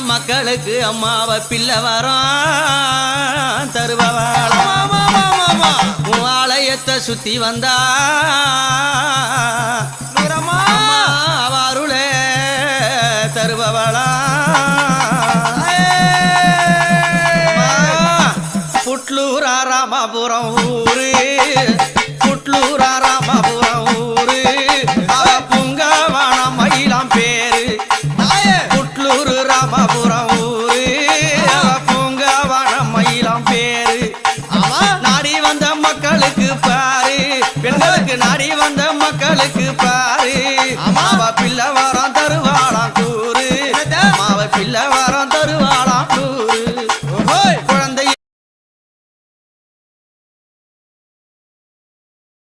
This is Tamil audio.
மக்களுக்கு அம்மாவை பிள்ளை வரம் தருபவாளா உன் ஆலயத்தை சுத்தி வந்தா அவருளே தருபவாளா புட்லூரா ராமபுரம் ஊரு புட்லூரா ராமபுரம் ஊரு